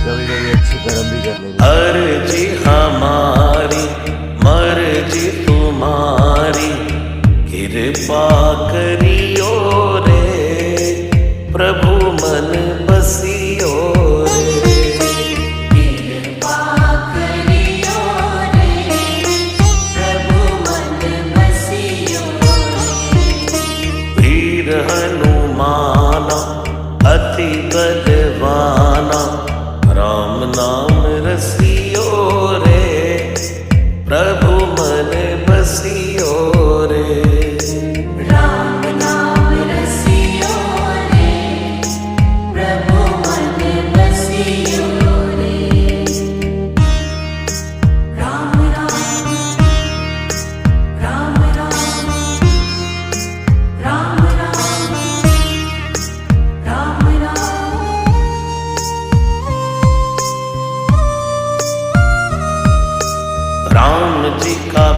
कभी कभी अच्छी कर्म भी कर लेंगे। अर्जी हमारी मर्जी तुम्हारी, कृपा करियो रे प्रभु मन बसियो रे। कृपा करियो रे प्रभु मन बसियो रे। वीर हनुमाना अति बलवाना, राम नाम रसी